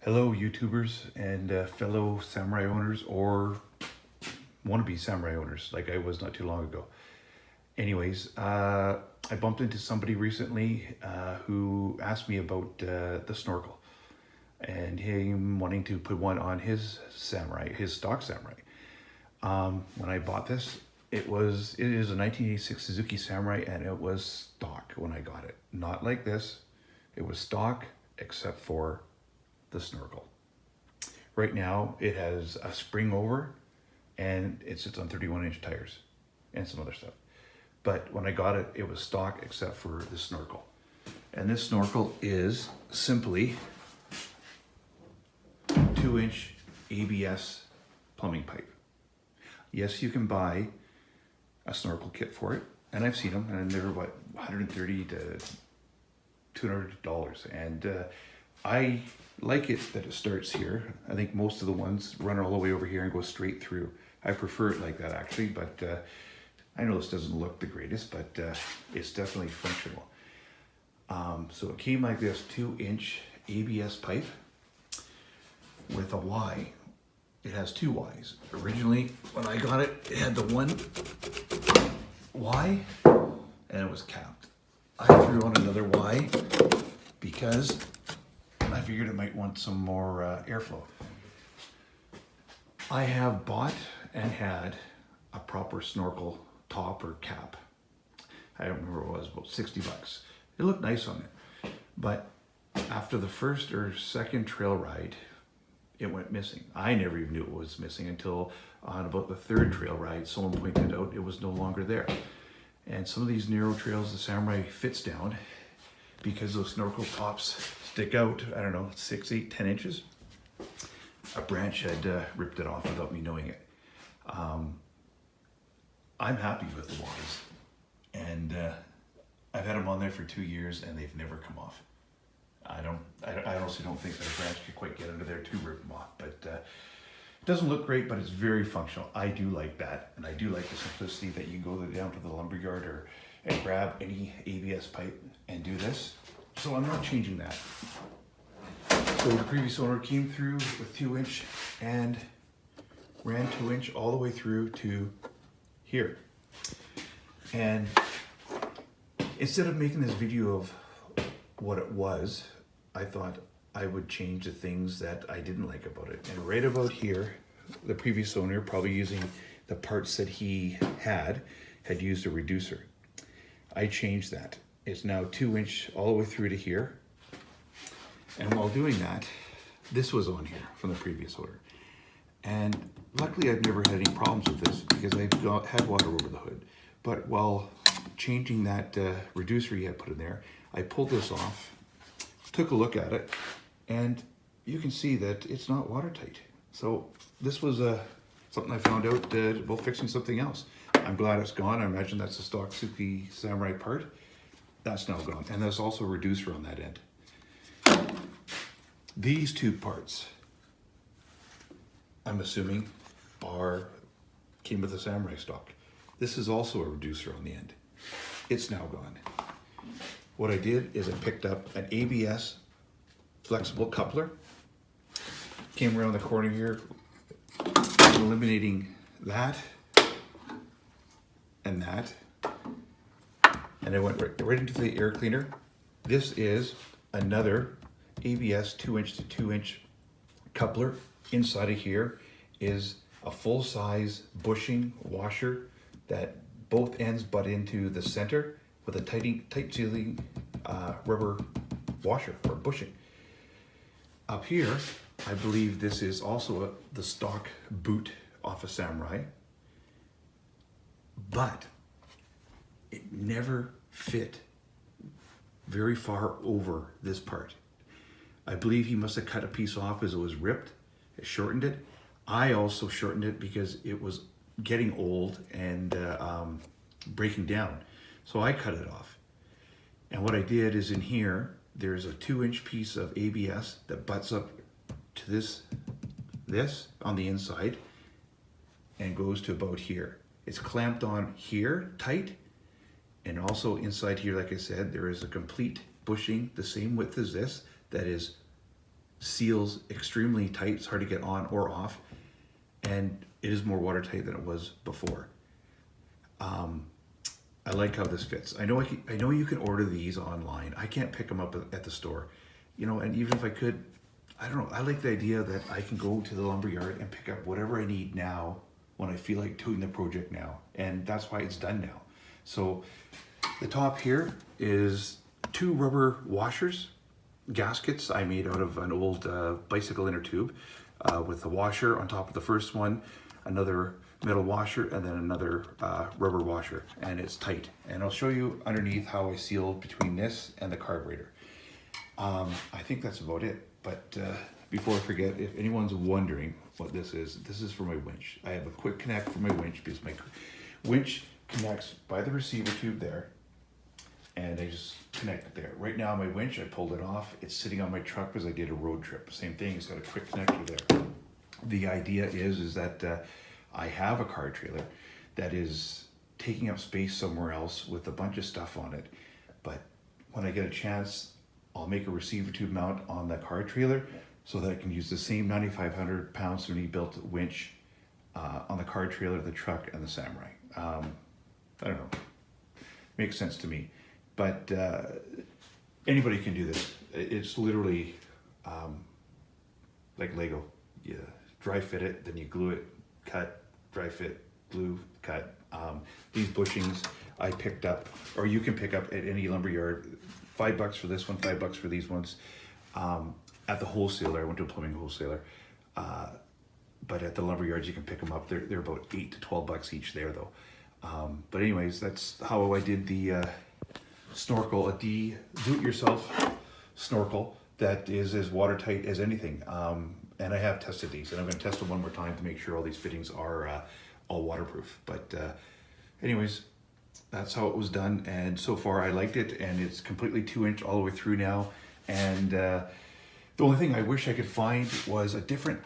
Hello YouTubers and fellow samurai owners or wannabe samurai owners like I was not too long ago. Anyways, I bumped into somebody recently who asked me about the snorkel and him wanting to put one on his samurai, his stock samurai. When I bought this, it is a 1986 Suzuki Samurai and it was stock when I got it. Not like this, it was stock except for the snorkel. Right now it has a spring over and it sits on 31-inch tires and some other stuff. But when I got it, it was stock except for the snorkel. And this snorkel is simply 2-inch ABS plumbing pipe. Yes, you can buy a snorkel kit for it, and I've seen them, and they're what, $130 to $200, and I like it that it starts here. I think most of the ones run all the way over here and go straight through. I prefer it like that actually, but I know this doesn't look the greatest, but it's definitely functional. So it came like this 2-inch ABS pipe with a Y. It has two Ys. Originally, when I got it, it had the one Y and it was capped. I threw on another Y because I figured it might want some more airflow. I have bought and had a proper snorkel top or cap. I don't remember what it was, about 60 bucks. It looked nice on it. But after the first or second trail ride, it went missing. I never even knew it was missing until on about the third trail ride, someone pointed out it was no longer there. And some of these narrow trails the Samurai fits down because those snorkel tops stick out, I don't know, 6, 8, 10 inches. A branch had ripped it off without me knowing it. I'm happy with the Ys, and I've had them on there for 2 years and they've never come off. I honestly don't think that a branch could quite get under there to rip them off, but it doesn't look great, but it's very functional. I do like that, and I do like the simplicity that you go down to the lumberyard and grab any ABS pipe and do this. So I'm not changing that. So the previous owner came through with 2-inch and ran 2-inch all the way through to here. And instead of making this video of what it was, I thought I would change the things that I didn't like about it. And right about here, the previous owner, probably using the parts that he had used a reducer. I changed that. It's now 2-inch all the way through to here. And while doing that, this was on here from the previous owner. And luckily I've never had any problems with this because I've had water over the hood. But while changing that reducer he had put in there, I pulled this off, took a look at it, and you can see that it's not watertight. So this was something I found out while fixing something else. I'm glad it's gone. I imagine that's a stock Suzuki Samurai part. That's now gone. And there's also a reducer on that end. These two parts, I'm assuming, came with the Samurai stock. This is also a reducer on the end. It's now gone. What I did is I picked up an ABS flexible coupler, came around the corner here, eliminating that and that, and I went right into the air cleaner. This is another ABS 2-inch to 2-inch coupler. Inside of here is a full-size bushing washer that both ends butt into the center with a tight sealing rubber washer or bushing. Up here, I believe this is also the stock boot off a Samurai, but it never fit very far over this part. I believe he must have cut a piece off as it was ripped. It shortened it. I also shortened it because it was getting old and breaking down. So I cut it off. And what I did is in here, there's a 2-inch piece of ABS that butts up to this on the inside and goes to about here. It's clamped on here tight, and also inside here, like I said, there is a complete bushing the same width as this that is seals extremely tight. It's hard to get on or off, and it is more watertight than it was before. I like how this fits. I know you can order these online. I can't pick them up at the store, you know. And even if I could, I don't know. I like the idea that I can go to the lumber yard and pick up whatever I need now when I feel like doing the project now, and that's why it's done now. So the top here is 2 rubber washers, gaskets I made out of an old bicycle inner tube, with a washer on top of the first one, another metal washer, and then another rubber washer, and it's tight. And I'll show you underneath how I sealed between this and the carburetor. I think that's about it. But before I forget, if anyone's wondering what this is for my winch. I have a quick connect for my winch because my winch connects by the receiver tube there, and I just connect it there. Right now my winch, I pulled it off. It's sitting on my truck because I did a road trip. Same thing, it's got a quick connector there. The idea is that I have a car trailer that is taking up space somewhere else with a bunch of stuff on it. But when I get a chance, I'll make a receiver tube mount on the car trailer so that I can use the same 9,500 pound Suzuki built winch on the car trailer, the truck, and the Samurai. I don't know, makes sense to me. But anybody can do this. It's literally like Lego. You dry fit it, then you glue it, cut, dry fit, glue, cut. These bushings I picked up, or you can pick up at any lumber yard. $5 for this one, $5 for these ones. At the wholesaler, I went to a plumbing wholesaler. But at the lumber yards, you can pick them up. They're about $8 to $12 each there, though. But anyways, that's how I did the snorkel, a do-it-yourself snorkel that is as watertight as anything. And I have tested these, and I'm going to test them one more time to make sure all these fittings are all waterproof. But anyways, that's how it was done, and so far I liked it, and it's completely 2-inch all the way through now. And the only thing I wish I could find was a different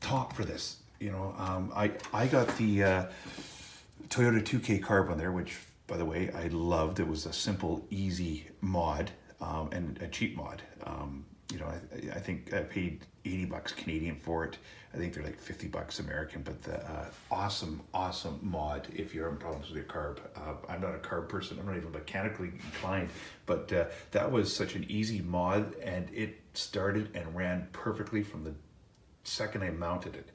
top for this. You know, I got the Toyota 2K carb on there, which, by the way, I loved. It was a simple, easy mod, and a cheap mod. You know, I think I paid $80 Canadian for it. I think they're like $50 American, but the awesome mod if you're having problems with your carb. I'm not a carb person. I'm not even mechanically inclined, but that was such an easy mod, and it started and ran perfectly from the second I mounted it.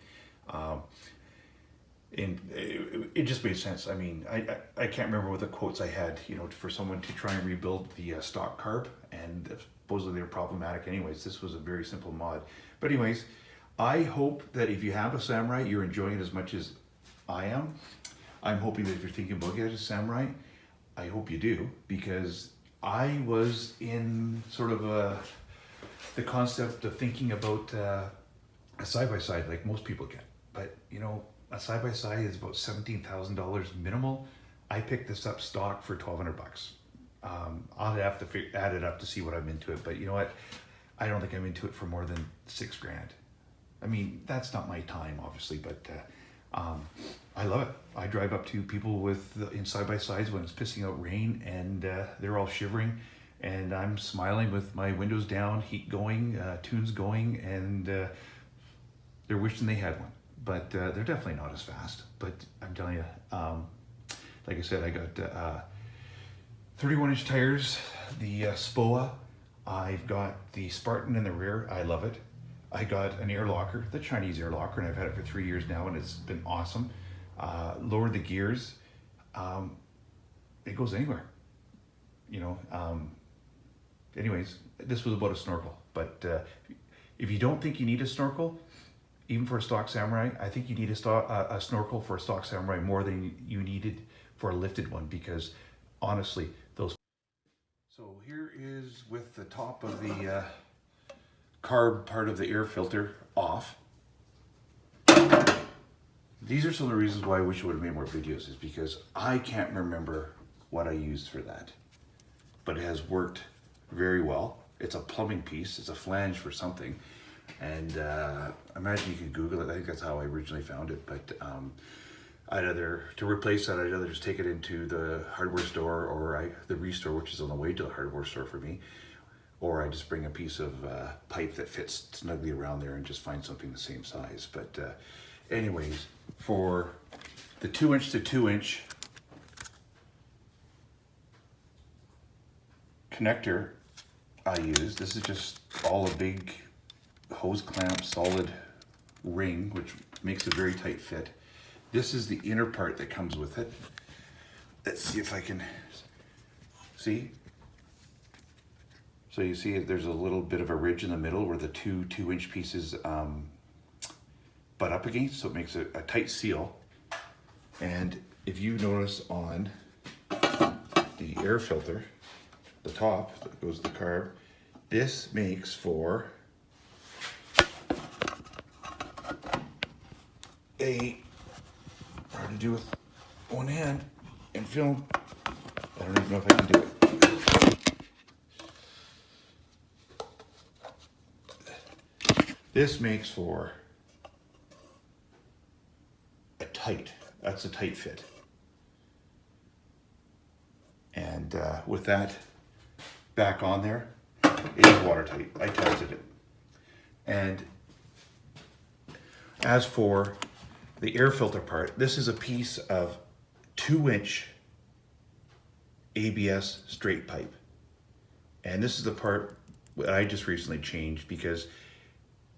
And it just made sense. I mean, I can't remember what the quotes I had, you know, for someone to try and rebuild the stock carb, and supposedly they're problematic anyways. This was a very simple mod. But anyways, I hope that if you have a Samurai, you're enjoying it as much as I am. I'm hoping that if you're thinking about getting a Samurai, I hope you do, because I was in sort of the concept of thinking about a side-by-side like most people get. But, you know, a side-by-side is about $17,000 minimal. I picked this up stock for $1,200. I'll have to add it up to see what I'm into it, but you know what? I don't think I'm into it for more than $6,000. I mean, that's not my time, obviously, but I love it. I drive up to people in side-by-sides when it's pissing out rain, and they're all shivering, and I'm smiling with my windows down, heat going, tunes going, and they're wishing they had one. But they're definitely not as fast. But I'm telling you, like I said, I got 31-inch tires, the spoa. I've got the Spartan in the rear. I love it. I got an air locker, the Chinese air locker, and I've had it for 3 years now, and it's been awesome. Lowered the gears. It goes anywhere, you know. Anyways, this was about a snorkel. But if you don't think you need a snorkel, even for a stock Samurai, I think you need a snorkel for a stock Samurai more than you needed for a lifted one, because honestly, those. So here is with the top of the carb part of the air filter off. These are some of the reasons why I wish I would have made more videos, is because I can't remember what I used for that, but it has worked very well. It's a plumbing piece. It's a flange for something. And imagine you could Google it. I think that's how I originally found it. But to replace that, I'd either just take it into the hardware store, or the Restore, which is on the way to the hardware store for me, or I just bring a piece of pipe that fits snugly around there and just find something the same size. But anyways, for the 2-inch to 2-inch connector I use, this is just all a big hose clamp solid ring, which makes a very tight fit. This is the inner part that comes with it. Let's see if I can see. So you see there's a little bit of a ridge in the middle where the two 2-inch pieces butt up against, so it makes a tight seal. And if you notice on the air filter, the top that goes to the carb, this makes for hard to do with one hand and film. I don't even know if I can do it. This makes for that's a tight fit. And with that back on there, it is watertight. I tested it. And as for the air filter part, this is a piece of 2-inch ABS straight pipe. And this is the part that I just recently changed, because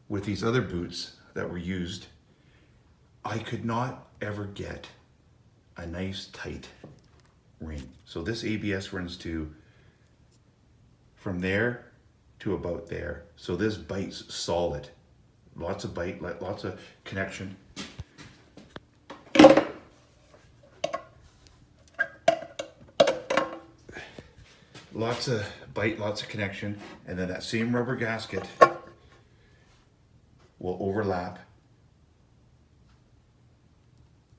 with these other boots that were used, I could not ever get a nice tight ring. So this ABS runs from there to about there. So this bites solid. Lots of bite, lots of connection. Lots of bite, lots of connection, and then that same rubber gasket will overlap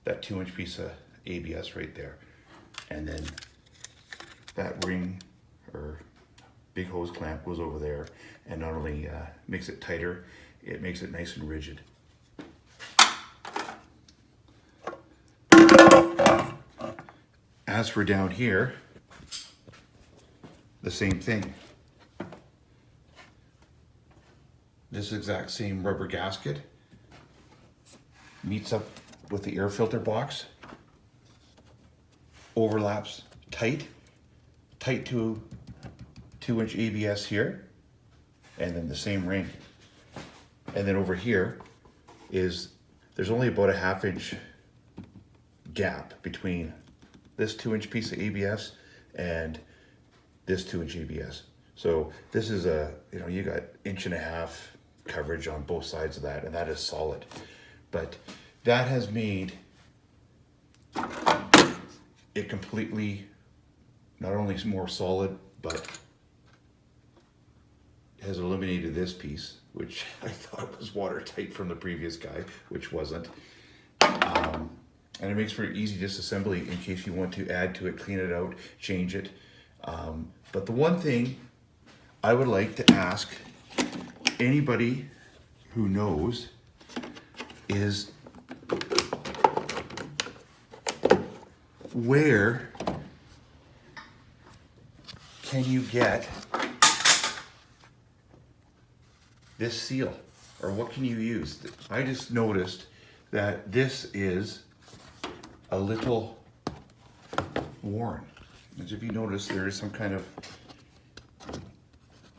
that 2-inch piece of ABS right there. And then that ring or big hose clamp goes over there, and not only makes it tighter, it makes it nice and rigid. As for down here, the same thing. This exact same rubber gasket meets up with the air filter box, overlaps tight to 2-inch ABS here, and then the same ring. And then over here there's only about a 1/2-inch gap between this 2-inch piece of ABS and this 2-inch ABS. So this is you got 1.5 inch coverage on both sides of that, and that is solid. But that has made it completely not only more solid, but has eliminated this piece, which I thought was watertight from the previous guy, which wasn't. And it makes for easy disassembly in case you want to add to it, clean it out, change it. But the one thing I would like to ask anybody who knows is, where can you get this seal, or what can you use? I just noticed that this is a little worn. As if you notice, there is some kind of,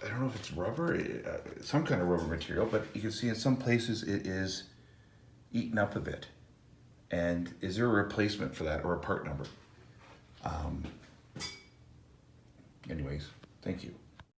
I don't know if it's rubber, some kind of rubber material, but you can see in some places it is eaten up a bit. And is there a replacement for that, or a part number? Anyways, thank you.